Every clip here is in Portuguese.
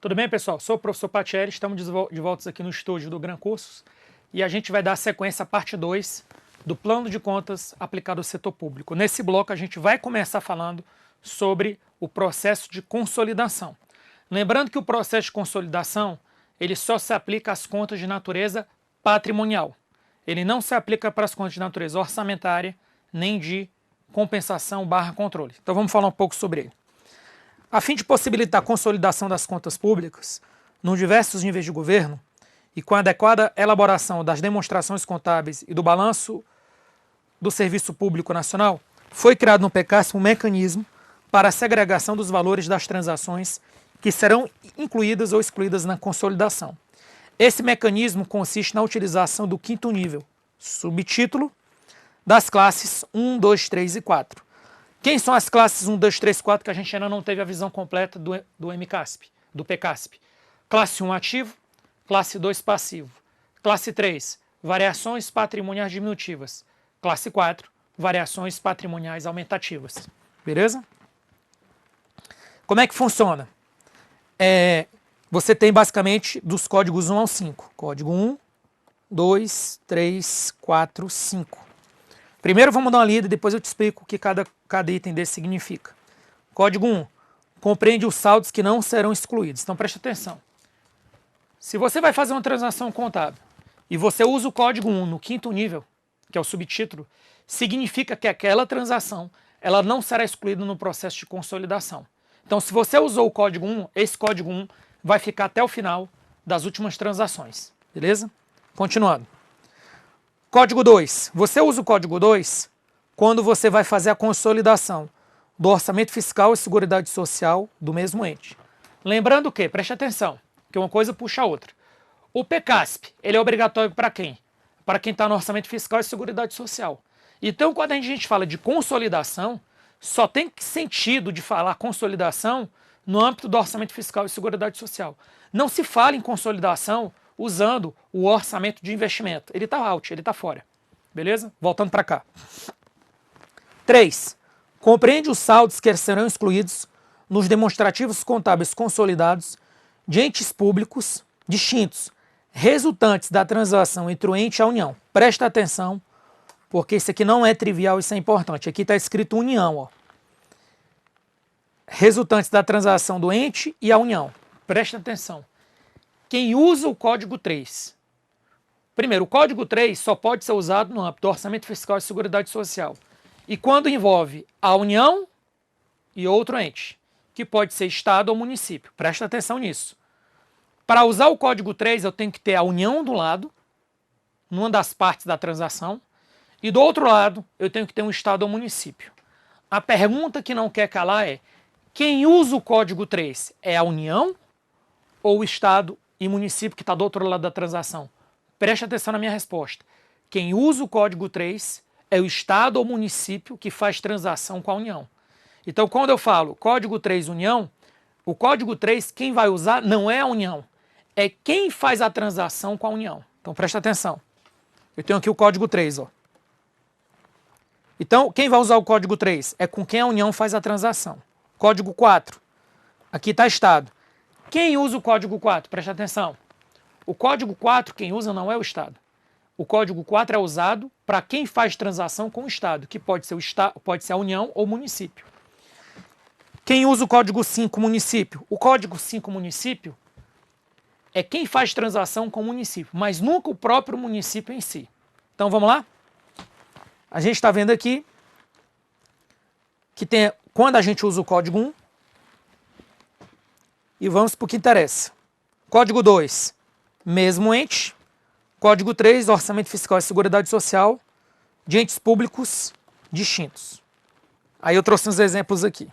Tudo bem, pessoal? Sou o professor Patielli, estamos de volta aqui no estúdio do Gran Cursos e a gente vai dar sequência à parte 2 do plano de contas aplicado ao setor público. Nesse bloco a gente vai começar falando sobre o processo de consolidação. Lembrando que o processo de consolidação ele só se aplica às contas de natureza patrimonial. Ele não se aplica para as contas de natureza orçamentária nem de compensação/controle. Então vamos falar um pouco sobre ele. A fim de possibilitar a consolidação das contas públicas nos diversos níveis de governo e com a adequada elaboração das demonstrações contábeis e do balanço do Serviço Público Nacional, foi criado no PECASP um mecanismo para a segregação dos valores das transações que serão incluídas ou excluídas na consolidação. Esse mecanismo consiste na utilização do quinto nível, subtítulo, das classes 1, 2, 3 e 4. Quem são as classes 1, 2, 3, 4 que a gente ainda não teve a visão completa do MCASP, do PCASP? Classe 1 ativo, classe 2 passivo, classe 3 variações patrimoniais diminutivas, classe 4 variações patrimoniais aumentativas. Beleza? Como é que funciona? Você tem basicamente dos códigos 1 ao 5. Código 1, 2, 3, 4, 5. Primeiro vamos dar uma lida e depois eu te explico o que cada item desse significa. Código 1. Compreende os saldos que não serão excluídos. Então preste atenção. Se você vai fazer uma transação contábil e você usa o código 1 no quinto nível, que é o subtítulo, significa que aquela transação ela não será excluída no processo de consolidação. Então se você usou o código 1, esse código 1 vai ficar até o final das últimas transações. Beleza? Continuando. Código 2. Você usa o código 2 quando você vai fazer a consolidação do orçamento fiscal e seguridade social do mesmo ente. Lembrando que, preste atenção, que uma coisa puxa a outra. O PCASP, ele é obrigatório para quem? Para quem está no orçamento fiscal e seguridade social. Então, quando a gente fala de consolidação, só tem sentido de falar consolidação no âmbito do orçamento fiscal e seguridade social. Não se fala em consolidação usando o orçamento de investimento. Ele está out, ele está fora. Beleza? Voltando para cá. 3. Compreende os saldos que serão excluídos nos demonstrativos contábeis consolidados de entes públicos distintos, resultantes da transação entre o ente e a União. Presta atenção, porque isso aqui não é trivial, isso é importante. Aqui está escrito União. Ó. Resultantes da transação do ente e a União. Presta atenção. Quem usa o código 3? Primeiro, o código 3 só pode ser usado no âmbito do orçamento fiscal e seguridade social. E quando envolve a União e outro ente, que pode ser Estado ou município. Presta atenção nisso. Para usar o código 3, eu tenho que ter a União do lado, numa das partes da transação, e do outro lado, eu tenho que ter um Estado ou município. A pergunta que não quer calar é, quem usa o código 3 é a União ou o Estado e município que está do outro lado da transação? Preste atenção na minha resposta. Quem usa o código 3 é o Estado ou município que faz transação com a União. Então, quando eu falo código 3 União, o código 3 quem vai usar não é a União, é quem faz a transação com a União. Então, preste atenção. Eu tenho aqui o código 3. Ó. Então, quem vai usar o código 3 é com quem a União faz a transação. Código 4. Aqui está Estado. Quem usa o código 4? Preste atenção. O código 4, quem usa não é o Estado. O código 4 é usado para quem faz transação com o Estado, que pode ser o Estado, pode ser a União ou município. Quem usa o código 5, município? O código 5, município, é quem faz transação com o município, mas nunca o próprio município em si. Então vamos lá? A gente está vendo aqui que tem, quando a gente usa o código 1, e vamos para o que interessa. Código 2, mesmo ente. Código 3, orçamento fiscal e seguridade social de entes públicos distintos. Aí eu trouxe uns exemplos aqui.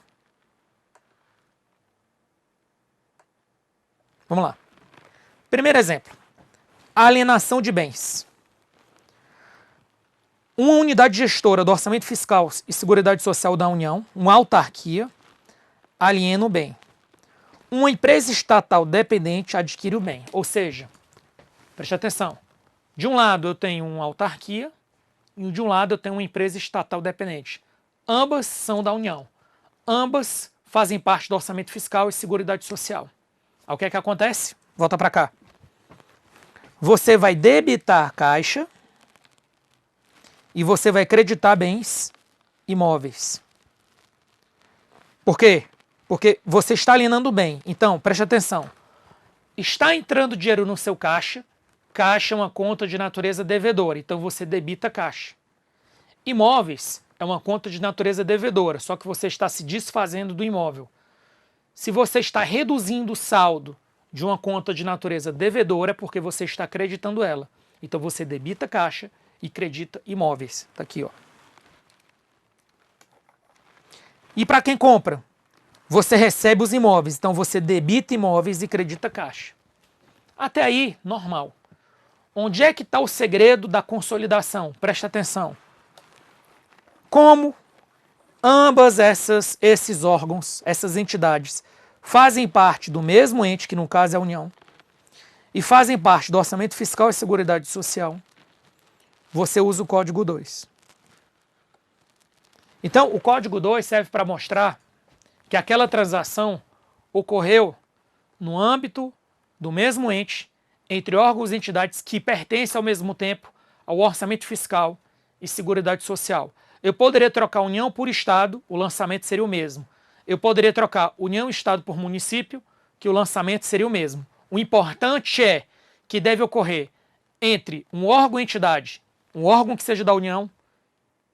Vamos lá. Primeiro exemplo. Alienação de bens. Uma unidade gestora do orçamento fiscal e seguridade social da União, uma autarquia, aliena o bem. Uma empresa estatal dependente adquire o bem. Ou seja, preste atenção, de um lado eu tenho uma autarquia e de um lado eu tenho uma empresa estatal dependente. Ambas são da União. Ambas fazem parte do orçamento fiscal e seguridade social. Aí o que é que acontece? Volta para cá. Você vai debitar caixa e você vai creditar bens imóveis. Por quê? Porque você está alienando bem. Então, preste atenção. Está entrando dinheiro no seu caixa. Caixa é uma conta de natureza devedora. Então, você debita caixa. Imóveis é uma conta de natureza devedora. Só que você está se desfazendo do imóvel. Se você está reduzindo o saldo de uma conta de natureza devedora, é porque você está creditando ela. Então, você debita caixa e credita imóveis. Está aqui, ó. E para quem compra? Você recebe os imóveis, então você debita imóveis e credita caixa. Até aí, normal. Onde é que está o segredo da consolidação? Presta atenção. Como ambas esses órgãos, essas entidades, fazem parte do mesmo ente, que no caso é a União, e fazem parte do Orçamento Fiscal e Seguridade Social, você usa o Código 2. Então, o Código 2 serve para mostrar que aquela transação ocorreu no âmbito do mesmo ente, entre órgãos e entidades que pertencem ao mesmo tempo ao Orçamento Fiscal e Seguridade Social. Eu poderia trocar União por Estado, o lançamento seria o mesmo. Eu poderia trocar União e Estado por município, que o lançamento seria o mesmo. O importante é que deve ocorrer entre um órgão e entidade, um órgão que seja da União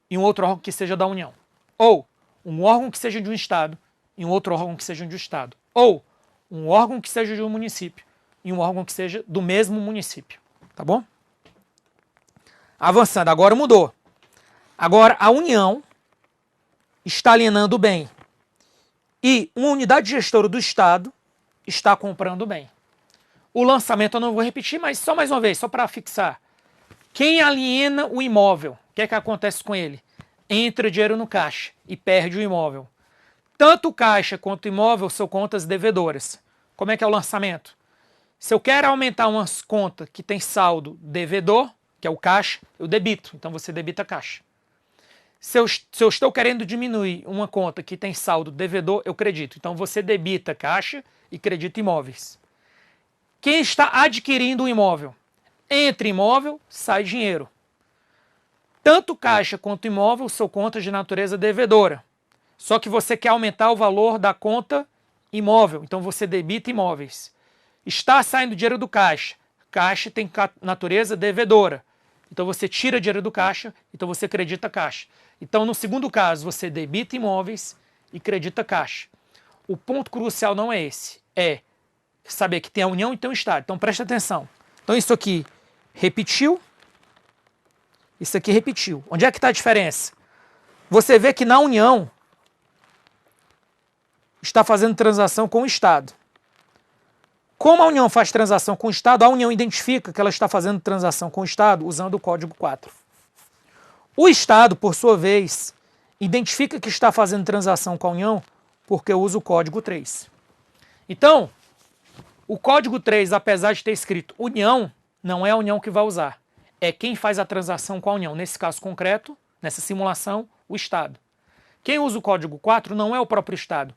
e um outro órgão que seja da União. Ou um órgão que seja de um Estado e um outro órgão que seja de um Estado. Ou um órgão que seja de um município e um órgão que seja do mesmo município. Tá bom? Avançando, agora mudou. Agora a União está alienando o bem. E uma unidade gestora do Estado está comprando o bem. O lançamento eu não vou repetir, mas só mais uma vez, só para fixar. Quem aliena o imóvel, o que é que acontece com ele? Entra dinheiro no caixa e perde o imóvel. Tanto o caixa quanto o imóvel são contas devedoras. Como é que é o lançamento? Se eu quero aumentar uma conta que tem saldo devedor, que é o caixa, eu debito. Então você debita a caixa. Se eu estou querendo diminuir uma conta que tem saldo devedor, eu credito. Então você debita caixa e credita imóveis. Quem está adquirindo o imóvel? Entra imóvel, sai dinheiro. Tanto caixa quanto imóvel são contas de natureza devedora. Só que você quer aumentar o valor da conta imóvel, então você debita imóveis. Está saindo dinheiro do caixa. Caixa tem natureza devedora. Então você tira dinheiro do caixa, então você credita caixa. Então no segundo caso você debita imóveis e credita caixa. O ponto crucial não é esse, é saber que tem a União e tem o Estado. Então preste atenção. Então isso aqui repetiu, isso aqui repetiu. Onde é que está a diferença? Você vê que na União está fazendo transação com o Estado. Como a União faz transação com o Estado, a União identifica que ela está fazendo transação com o Estado usando o Código 4. O Estado, por sua vez, identifica que está fazendo transação com a União porque usa o Código 3. Então, o Código 3, apesar de ter escrito União, não é a União que vai usar. É quem faz a transação com a União. Nesse caso concreto, nessa simulação, o Estado. Quem usa o Código 4 não é o próprio Estado.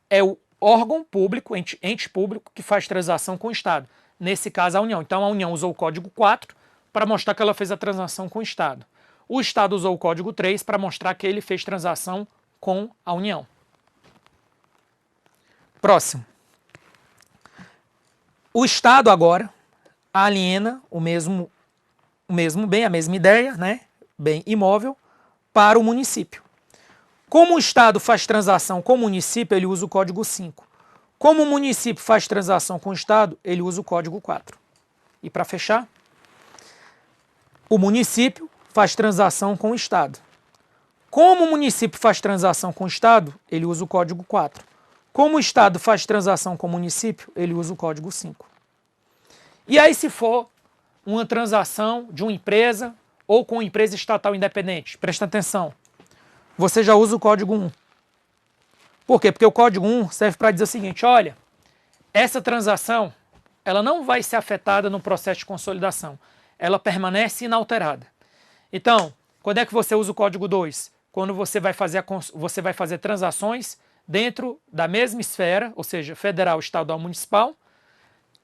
É o órgão público, ente público, que faz transação com o Estado. Nesse caso, a União. Então, a União usou o Código 4 para mostrar que ela fez a transação com o Estado. O Estado usou o Código 3 para mostrar que ele fez transação com a União. Próximo. O Estado agora aliena o mesmo bem, a mesma ideia, né? Bem imóvel, para o município. Como o Estado faz transação com o município, ele usa o Código 5. Como o município faz transação com o Estado, ele usa o Código 4. E para fechar, o município faz transação com o Estado. Como o município faz transação com o Estado, ele usa o Código 4. Como o Estado faz transação com o município, ele usa o Código 5. E aí, se for uma transação de uma empresa ou com uma empresa estatal independente, presta atenção, você já usa o Código 1. Por quê? Porque o Código 1 serve para dizer o seguinte, olha, essa transação ela não vai ser afetada no processo de consolidação, ela permanece inalterada. Então, quando é que você usa o Código 2? Quando você vai fazer transações dentro da mesma esfera, ou seja, federal, estadual, municipal,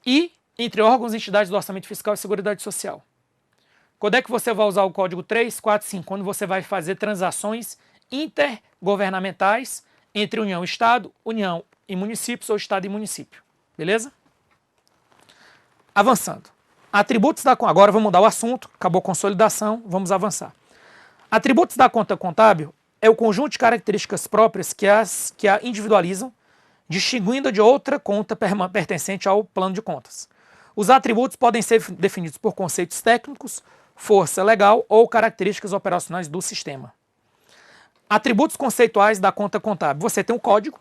e entre órgãos e entidades do Orçamento Fiscal e Seguridade Social. Quando é que você vai usar o código 345? Quando você vai fazer transações intergovernamentais entre União e Estado, União e municípios ou Estado e município. Beleza? Avançando. Atributos da conta. Agora vamos mudar o assunto. Acabou a consolidação. Vamos avançar. Atributos da conta contábil é o conjunto de características próprias que a individualizam, distinguindo de outra conta pertencente ao plano de contas. Os atributos podem ser definidos por conceitos técnicos, força legal ou características operacionais do sistema. Atributos conceituais da conta contábil. Você tem um código.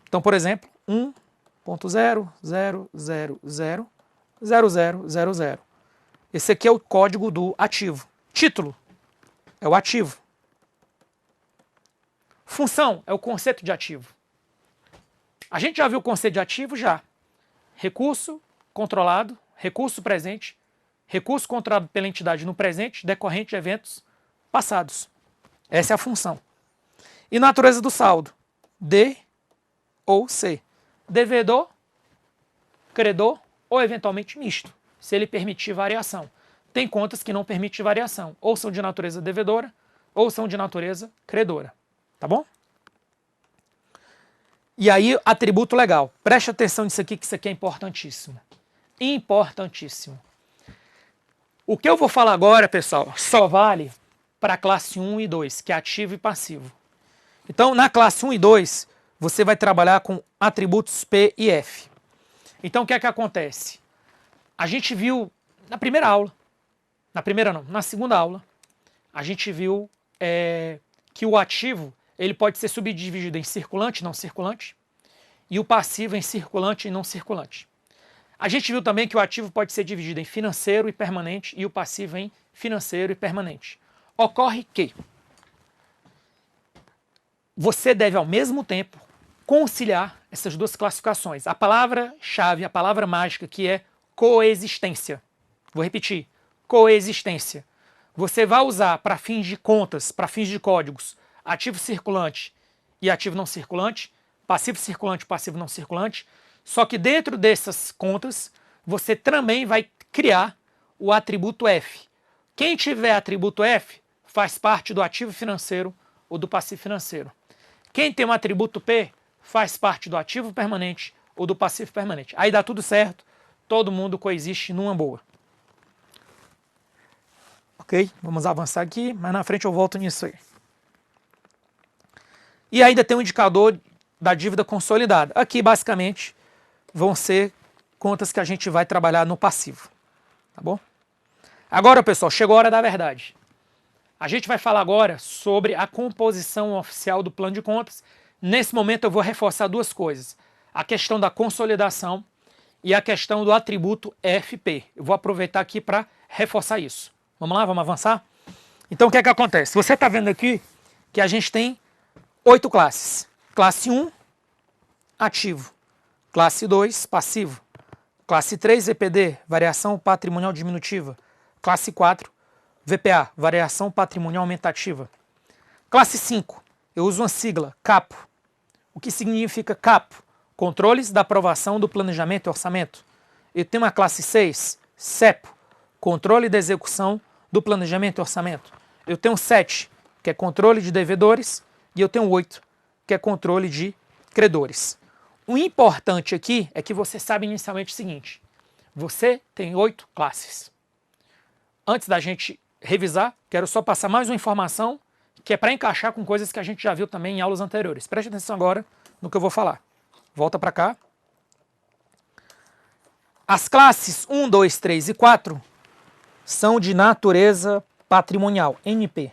Então, por exemplo, 1.000000000. Esse aqui é o código do ativo. Título é o ativo. Função é o conceito de ativo. A gente já viu o conceito de ativo? Já. Recurso controlado, recurso presente, recurso controlado pela entidade no presente, decorrente de eventos passados. Essa é a função. E natureza do saldo? D ou C. Devedor, credor ou eventualmente misto, se ele permitir variação. Tem contas que não permitem variação, ou são de natureza devedora, ou são de natureza credora. Tá bom? E aí, atributo legal. Preste atenção nisso aqui, que isso aqui é importantíssimo. Importantíssimo. O que eu vou falar agora, pessoal, só vale para a classe 1 e 2, que é ativo e passivo. Então, na classe 1 e 2, você vai trabalhar com atributos P e F. Então, o que é que acontece? A gente viu na primeira aula, na segunda aula, a gente viu que o ativo ele pode ser subdividido em circulante e não circulante, e o passivo em circulante e não circulante. A gente viu também que o ativo pode ser dividido em financeiro e permanente e o passivo em financeiro e permanente. Ocorre que você deve, ao mesmo tempo, conciliar essas duas classificações. A palavra-chave, a palavra mágica, que é coexistência. Vou repetir, coexistência. Você vai usar para fins de contas, para fins de códigos, ativo circulante e ativo não circulante, passivo circulante e passivo não circulante, só que dentro dessas contas, você também vai criar o atributo F. Quem tiver atributo F, faz parte do ativo financeiro ou do passivo financeiro. Quem tem um atributo P, faz parte do ativo permanente ou do passivo permanente. Aí dá tudo certo, todo mundo coexiste numa boa. Ok? Vamos avançar aqui, mas na frente eu volto nisso aí. E ainda tem um indicador da dívida consolidada. Aqui, basicamente, vão ser contas que a gente vai trabalhar no passivo. Tá bom? Agora, pessoal, chegou a hora da verdade. A gente vai falar agora sobre a composição oficial do plano de contas. Nesse momento eu vou reforçar duas coisas. A questão da consolidação e a questão do atributo FP. Eu vou aproveitar aqui para reforçar isso. Vamos lá, vamos avançar? Então o que é que acontece? Você está vendo aqui que a gente tem 8 classes. Classe 1, ativo. Classe 2, passivo. Classe 3, VPD, variação patrimonial diminutiva. Classe 4, VPA, variação patrimonial aumentativa. Classe 5, eu uso uma sigla, CAPO. O que significa CAPO? Controles da aprovação do planejamento e orçamento. Eu tenho uma classe 6, CEPO, controle da execução do planejamento e orçamento. Eu tenho 7, que é controle de devedores, e eu tenho 8, que é controle de credores. O importante aqui é que você sabe inicialmente o seguinte: você tem 8 classes. Antes da gente revisar, quero só passar mais uma informação que é para encaixar com coisas que a gente já viu também em aulas anteriores. Preste atenção agora no que eu vou falar. Volta para cá. As classes 1, 2, 3 e 4 são de natureza patrimonial, NP.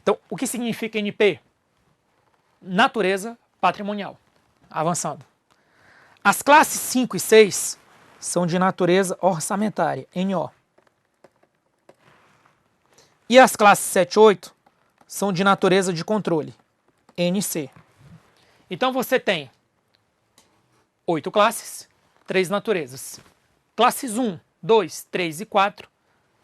Então, o que significa NP? Natureza patrimonial. Avançando. As classes 5 e 6 são de natureza orçamentária, NO. E as classes 7 e 8 são de natureza de controle, NC. Então você tem 8 classes, 3 naturezas. Classes 1, 2, 3 e 4,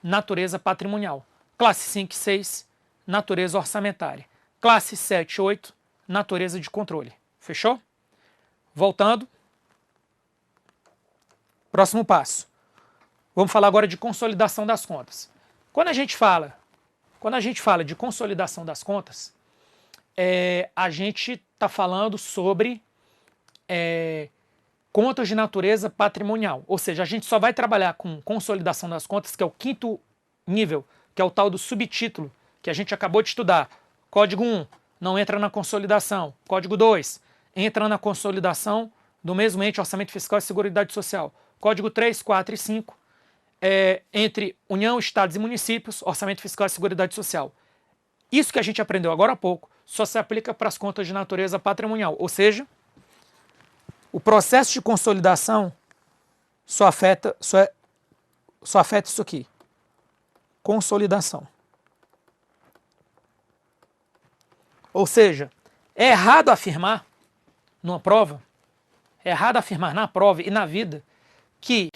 natureza patrimonial. Classe 5 e 6, natureza orçamentária. classe 7, 8, natureza de controle. Fechou? Voltando. Próximo passo. Vamos falar agora de consolidação das contas. Quando a gente fala de consolidação das contas, a gente está falando sobre contas de natureza patrimonial. Ou seja, a gente só vai trabalhar com consolidação das contas, que é o quinto nível, que é o tal do subtítulo, que a gente acabou de estudar. Código 1, não entra na consolidação. Código 2, entra na consolidação do mesmo ente, orçamento fiscal e seguridade social. Código 3, 4 e 5, entre União, Estados e Municípios, orçamento fiscal e seguridade social. Isso que a gente aprendeu agora há pouco só se aplica para as contas de natureza patrimonial, ou seja, o processo de consolidação só afeta isso aqui. Consolidação. Ou seja, é errado afirmar numa prova, na prova e na vida, que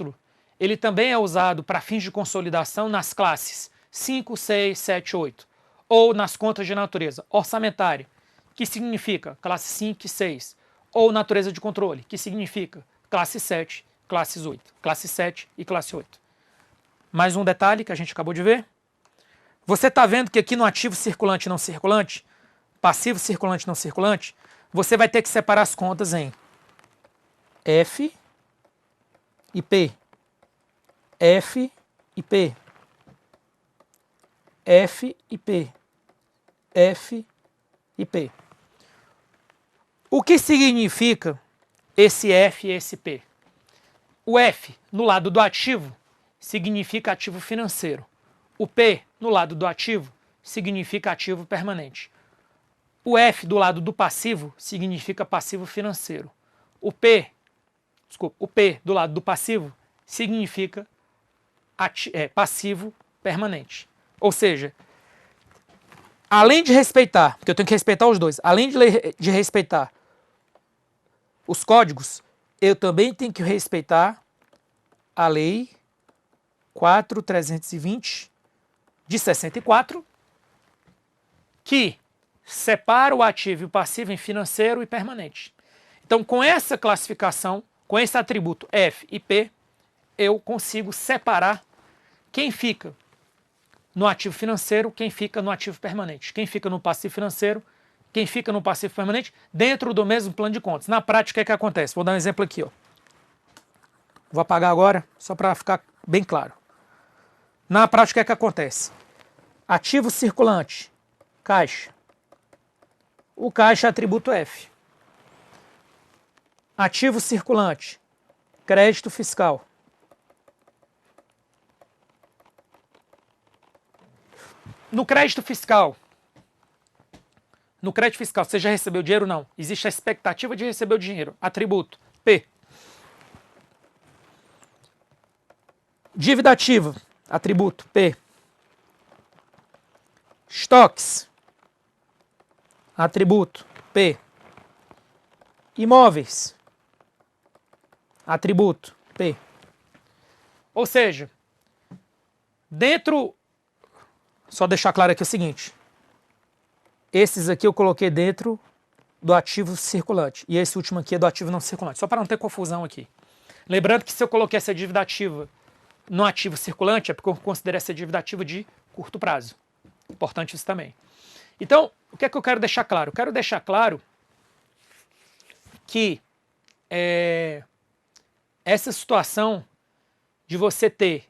ele também é usado para fins de consolidação nas classes 5, 6, 7, 8, ou nas contas de natureza orçamentária, que significa classe 5 e 6, ou natureza de controle, que significa classe 7, classe 7 e classe 8. Mais um detalhe que a gente acabou de ver. Você está vendo que aqui no ativo circulante e não circulante, passivo circulante e não circulante, você vai ter que separar as contas em F e P. F e P. F e P. F e P. O que significa esse F e esse P? O F, no lado do ativo, significa ativo financeiro. O P, no lado do ativo, significa ativo permanente. O F, do lado do passivo, significa passivo financeiro. O P, do lado do passivo, significa passivo permanente. Ou seja, além de respeitar, porque eu tenho que respeitar os dois, além de respeitar os códigos, eu também tenho que respeitar a Lei 4.320 de 64, que separa o ativo e o passivo em financeiro e permanente. Então, com essa classificação, com esse atributo F e P, eu consigo separar quem fica no ativo financeiro, quem fica no ativo permanente, quem fica no passivo financeiro, quem fica no passivo permanente, dentro do mesmo plano de contas. Na prática, o que acontece? Vou dar um exemplo aqui. Ó. Vou apagar agora, só para ficar bem claro. Na prática, o que acontece? Ativo circulante, caixa. O caixa é atributo F. Ativo circulante, crédito fiscal. No crédito fiscal, você já recebeu dinheiro? Não. Existe a expectativa de receber o dinheiro. Atributo P. Dívida ativa, atributo P. Estoques, atributo P. Imóveis, atributo P. Ou seja, só deixar claro aqui o seguinte, esses aqui eu coloquei dentro do ativo circulante, e esse último aqui é do ativo não circulante, só para não ter confusão aqui. Lembrando que se eu coloquei essa dívida ativa no ativo circulante, é porque eu considero essa dívida ativa de curto prazo. Importante isso também. Então, o que é que eu quero deixar claro? Eu quero deixar claro que essa situação de você ter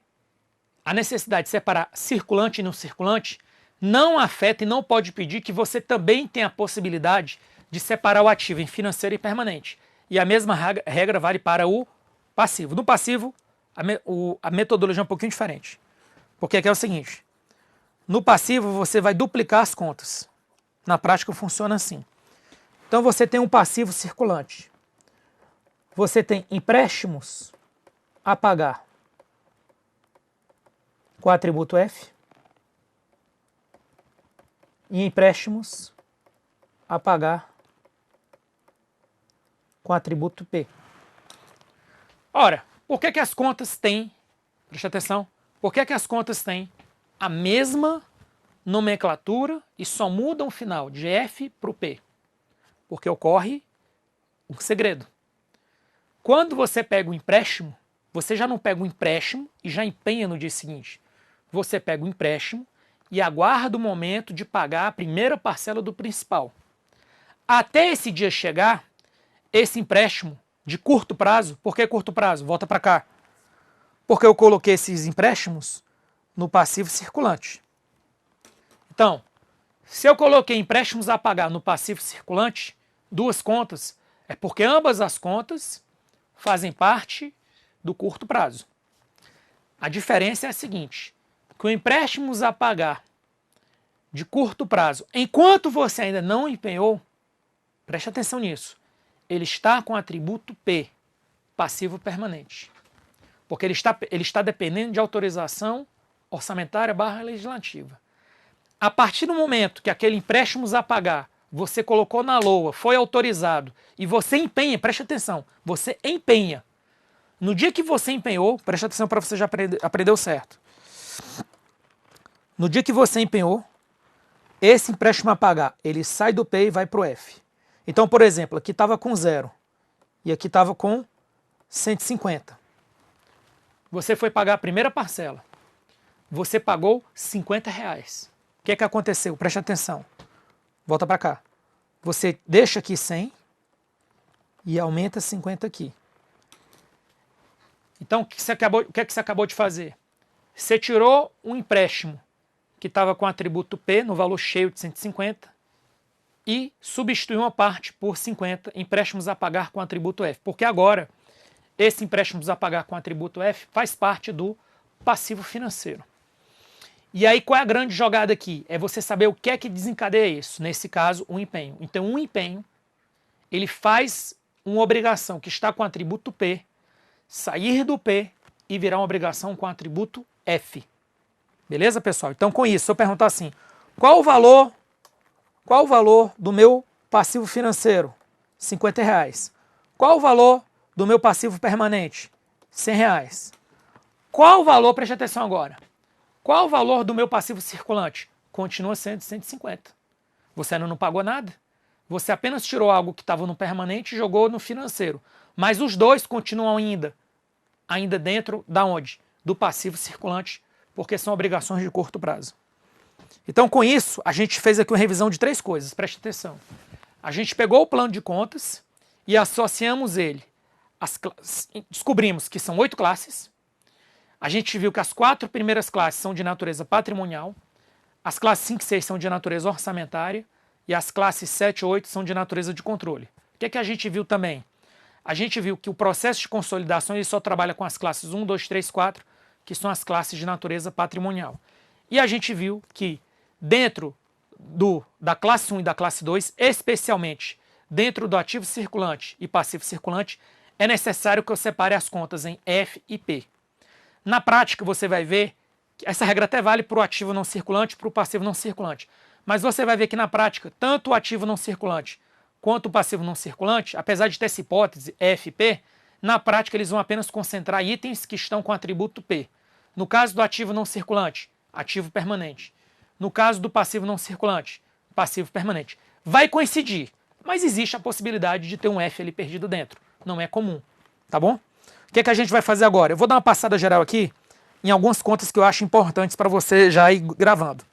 a necessidade de separar circulante e não circulante não afeta e não pode pedir que você também tenha a possibilidade de separar o ativo em financeiro e permanente. E a mesma regra vale para o passivo. No passivo, a metodologia é um pouquinho diferente. Porque aqui é o seguinte, no passivo você vai duplicar as contas. Na prática funciona assim. Então você tem um passivo circulante. Você tem empréstimos a pagar com o atributo F e empréstimos a pagar com o atributo P. Ora, por que as contas têm, preste atenção, por que as contas têm a mesma nomenclatura e só mudam o final de F para o P, porque ocorre um segredo. Quando você pega o empréstimo, você já não pega o empréstimo e já empenha no dia seguinte. Você pega o empréstimo e aguarda o momento de pagar a primeira parcela do principal. Até esse dia chegar, esse empréstimo de curto prazo, por que curto prazo? Volta para cá. Porque eu coloquei esses empréstimos no passivo circulante. Então, se eu coloquei empréstimos a pagar no passivo circulante, duas contas, é porque ambas as contas fazem parte do curto prazo. A diferença é a seguinte, que o empréstimos a pagar de curto prazo, enquanto você ainda não empenhou, preste atenção nisso, ele está com o atributo P, passivo permanente. Porque ele está dependendo de autorização orçamentária / legislativa. A partir do momento que aquele empréstimos a pagar você colocou na LOA, foi autorizado e você empenha, preste atenção, você empenha. No dia que você empenhou, preste atenção para você já aprendeu certo. No dia que você empenhou, esse empréstimo a pagar, ele sai do P e vai para o F. Então, por exemplo, aqui estava com 0 e aqui estava com 150. Você foi pagar a primeira parcela. Você pagou R$50. O que aconteceu? Preste atenção. Volta para cá. Você deixa aqui 100 e aumenta 50 aqui. Então, o que você acabou de fazer? Você tirou um empréstimo que estava com atributo P no valor cheio de 150 e substituiu uma parte por 50 empréstimos a pagar com atributo F. Porque agora, esse empréstimos a pagar com atributo F faz parte do passivo financeiro. E aí, qual é a grande jogada aqui? É você saber o que é que desencadeia isso. Nesse caso, um empenho. Então, um empenho, ele faz uma obrigação que está com atributo P, sair do P e virar uma obrigação com atributo F. Beleza, pessoal? Então, com isso, se eu perguntar assim, qual o valor do meu passivo financeiro? R$50. Qual o valor do meu passivo permanente? R$100. Qual o valor, preste atenção agora, qual o valor do meu passivo circulante? Continua sendo 150. Você ainda não pagou nada. Você apenas tirou algo que estava no permanente e jogou no financeiro. Mas os dois continuam ainda dentro da onde? Do passivo circulante, porque são obrigações de curto prazo. Então, com isso, a gente fez aqui uma revisão de 3 coisas. Preste atenção. A gente pegou o plano de contas e associamos ele. Descobrimos que são 8 classes. A gente viu que as 4 primeiras classes são de natureza patrimonial, as classes 5 e 6 são de natureza orçamentária e as classes 7 e 8 são de natureza de controle. O que é que a gente viu também? A gente viu que o processo de consolidação ele só trabalha com as classes 1, 2, 3, 4, que são as classes de natureza patrimonial. E a gente viu que dentro da classe 1 e da classe 2, especialmente dentro do ativo circulante e passivo circulante, é necessário que eu separe as contas em F e P. Na prática, você vai ver que essa regra até vale para o ativo não circulante e para o passivo não circulante. Mas você vai ver que na prática, tanto o ativo não circulante quanto o passivo não circulante, apesar de ter essa hipótese F e P, na prática eles vão apenas concentrar itens que estão com atributo P. No caso do ativo não circulante, ativo permanente. No caso do passivo não circulante, passivo permanente. Vai coincidir, mas existe a possibilidade de ter um F ali perdido dentro. Não é comum, tá bom? O que é que a gente vai fazer agora? Eu vou dar uma passada geral aqui em algumas contas que eu acho importantes para você já ir gravando.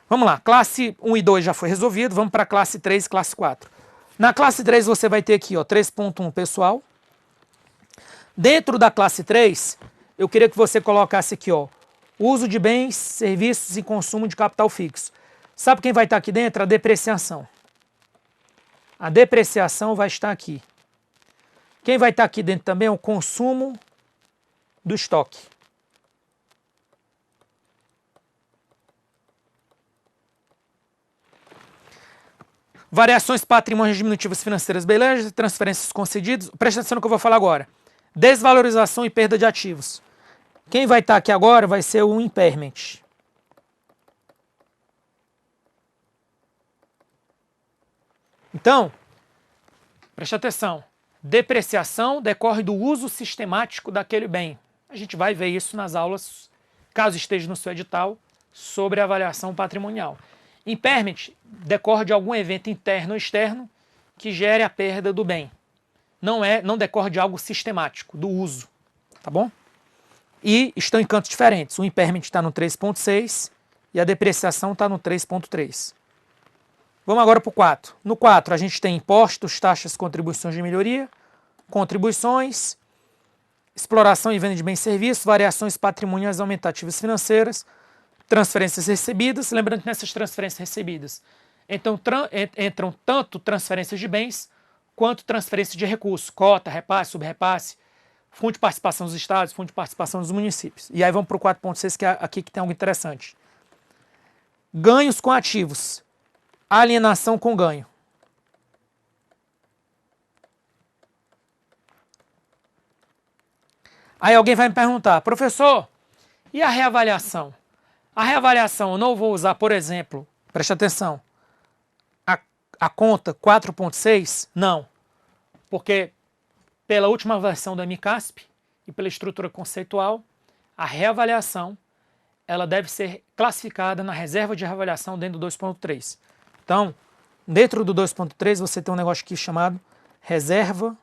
Vamos lá, classe 1 e 2 já foi resolvido, vamos para a classe 3 e classe 4. Na classe 3 você vai ter aqui, ó, 3.1 pessoal. Dentro da classe 3, eu queria que você colocasse aqui, ó, uso de bens, serviços e consumo de capital fixo. Sabe quem vai estar aqui dentro? A depreciação. A depreciação vai estar aqui. Quem vai estar aqui dentro também é o consumo do estoque. Variações patrimônios diminutivas financeiras, beleza? Transferências concedidas. Presta atenção no que eu vou falar agora. Desvalorização e perda de ativos. Quem vai estar aqui agora vai ser o impairment. Então, preste atenção. Depreciação decorre do uso sistemático daquele bem. A gente vai ver isso nas aulas, caso esteja no seu edital, sobre a avaliação patrimonial. Impairment decorre de algum evento interno ou externo que gere a perda do bem. Não decorre de algo sistemático, do uso, tá bom? E estão em cantos diferentes. O impairment está no 3.6 e a depreciação está no 3.3. Vamos agora para o 4. No 4 a gente tem impostos, taxas, contribuições de melhoria, contribuições, exploração e venda de bens e serviços, variações patrimoniais aumentativas financeiras, transferências recebidas. Lembrando que nessas transferências recebidas entram tanto transferências de bens quanto transferências de recursos, cota, repasse, subrepasse, fundo de participação dos estados, fundo de participação dos municípios. E aí vamos para o 4.6, que é aqui que tem algo interessante. Ganhos com ativos, alienação com ganho. Aí alguém vai me perguntar, professor, e a reavaliação? A reavaliação eu não vou usar, por exemplo, preste atenção, a conta 4.6? Não, porque pela última versão da MICASP e pela estrutura conceitual, a reavaliação ela deve ser classificada na reserva de reavaliação dentro do 2.3. Então, dentro do 2.3 você tem um negócio aqui chamado reserva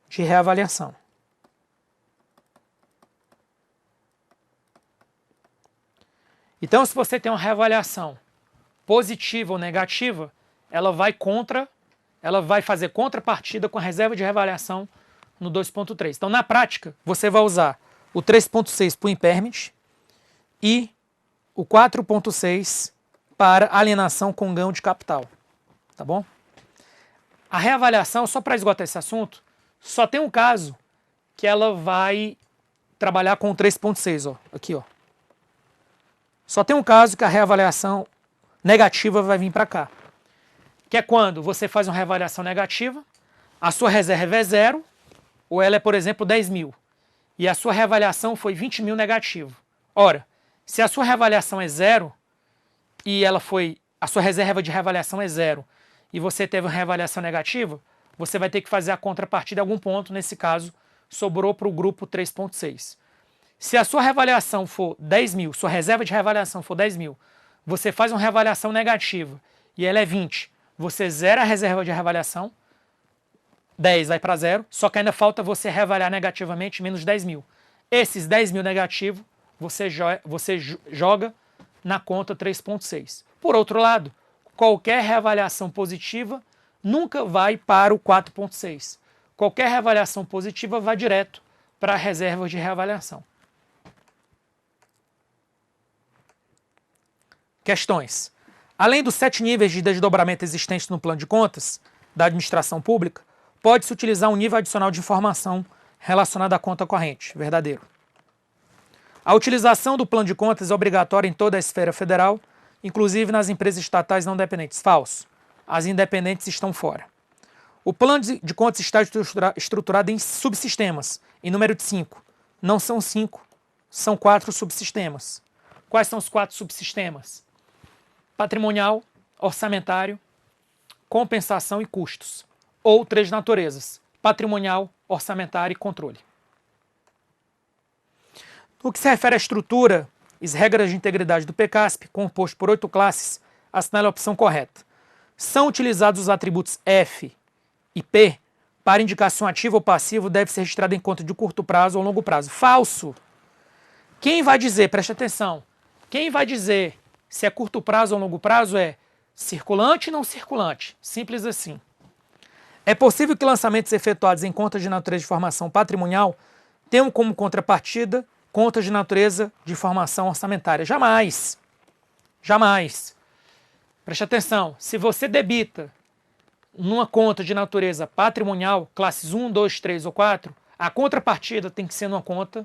de reavaliação. Então, se você tem uma reavaliação positiva ou negativa, ela vai fazer contrapartida com a reserva de reavaliação no 2.3. Então, na prática, você vai usar o 3.6 para o impairment e o 4.6 para alienação com ganho de capital. Tá bom? A reavaliação, só para esgotar esse assunto, só tem um caso que ela vai trabalhar com o 3.6, ó, aqui, ó. Só tem um caso que a reavaliação negativa vai vir para cá. Que é quando você faz uma reavaliação negativa, a sua reserva é 0, ou ela é, por exemplo, 10 mil, e a sua reavaliação foi 20 mil negativo. Ora, se a sua reavaliação é 0, e a sua reserva de reavaliação é 0, e você teve uma reavaliação negativa, você vai ter que fazer a contrapartida em algum ponto, nesse caso, sobrou para o grupo 3.6. Se a sua reavaliação for 10 mil, sua reserva de reavaliação for 10 mil, você faz uma reavaliação negativa e ela é 20, você zera a reserva de reavaliação, 10 vai para 0, só que ainda falta você reavaliar negativamente menos 10 mil. Esses 10 mil negativos você joga na conta 3.6. Por outro lado, qualquer reavaliação positiva nunca vai para o 4.6. Qualquer reavaliação positiva vai direto para a reserva de reavaliação. Questões. Além dos 7 níveis de desdobramento existentes no plano de contas da administração pública, pode-se utilizar um nível adicional de informação relacionada à conta corrente, verdadeiro. A utilização do plano de contas é obrigatória em toda a esfera federal, inclusive nas empresas estatais não dependentes, falso. As independentes estão fora. O plano de contas está estruturado em subsistemas, em número de 5. Não são 5, são 4 subsistemas. Quais são os 4 subsistemas? Patrimonial, orçamentário, compensação e custos. Ou 3 naturezas: patrimonial, orçamentário e controle. No que se refere à estrutura e regras de integridade do PCASP, composto por 8 classes, assinale a opção correta. São utilizados os atributos F e P para indicação ativa ou passiva deve ser registrado em conta de curto prazo ou longo prazo. Falso. Quem vai dizer, preste atenção, quem vai dizer se é curto prazo ou longo prazo é circulante e não circulante. Simples assim. É possível que lançamentos efetuados em contas de natureza de formação patrimonial tenham como contrapartida contas de natureza de formação orçamentária. Jamais. Jamais. Preste atenção. Se você debita numa conta de natureza patrimonial, classes 1, 2, 3 ou 4, a contrapartida tem que ser numa conta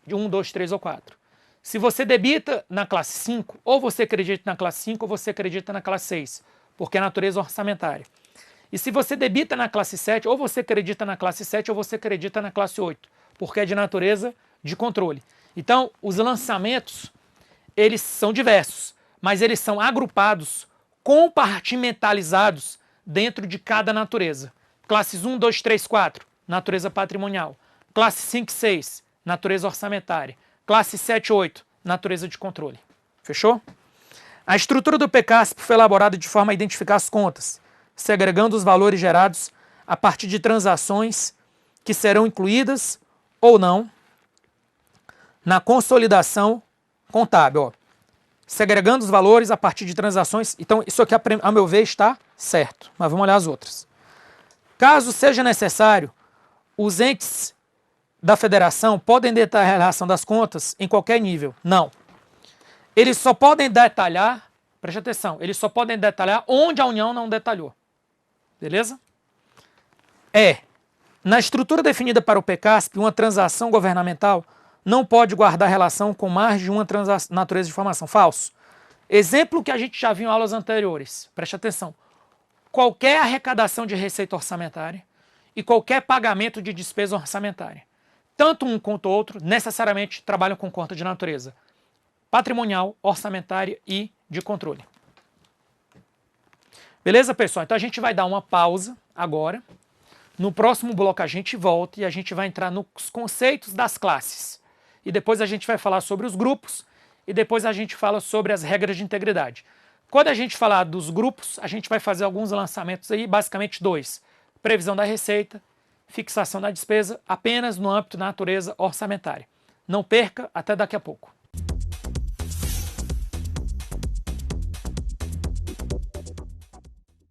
de 1, 2, 3 ou 4. Se você debita na classe 5, ou você acredita na classe 5 ou você acredita na classe 6, porque é natureza orçamentária. E se você debita na classe 7, ou você acredita na classe 7 ou você acredita na classe 8, porque é de natureza de controle. Então, os lançamentos, eles são diversos, mas eles são agrupados, compartimentalizados dentro de cada natureza. Classes 1, 2, 3, 4, natureza patrimonial. Classe 5 e 6, natureza orçamentária. Classe 7 e 8, natureza de controle. Fechou? A estrutura do PCASP foi elaborada de forma a identificar as contas, segregando os valores gerados a partir de transações que serão incluídas ou não na consolidação contábil. Ó. Segregando os valores a partir de transações. Então, isso aqui, a meu ver, está certo. Mas vamos olhar as outras. Caso seja necessário, os entes da federação podem detalhar a relação das contas em qualquer nível. Não. Eles só podem detalhar, preste atenção, eles só podem detalhar onde a União não detalhou. Beleza? Na estrutura definida para o PCASP, uma transação governamental não pode guardar relação com mais de uma natureza de informação. Falso. Exemplo que a gente já viu em aulas anteriores. Preste atenção. Qualquer arrecadação de receita orçamentária e qualquer pagamento de despesa orçamentária, tanto um quanto o outro, necessariamente trabalham com conta de natureza patrimonial, orçamentária e de controle. Beleza, pessoal? Então a gente vai dar uma pausa agora. No próximo bloco a gente volta e a gente vai entrar nos conceitos das classes. E depois a gente vai falar sobre os grupos e depois a gente fala sobre as regras de integridade. Quando a gente falar dos grupos, a gente vai fazer alguns lançamentos aí, basicamente 2. Previsão da receita, fixação da despesa, apenas no âmbito da natureza orçamentária. Não perca, até daqui a pouco.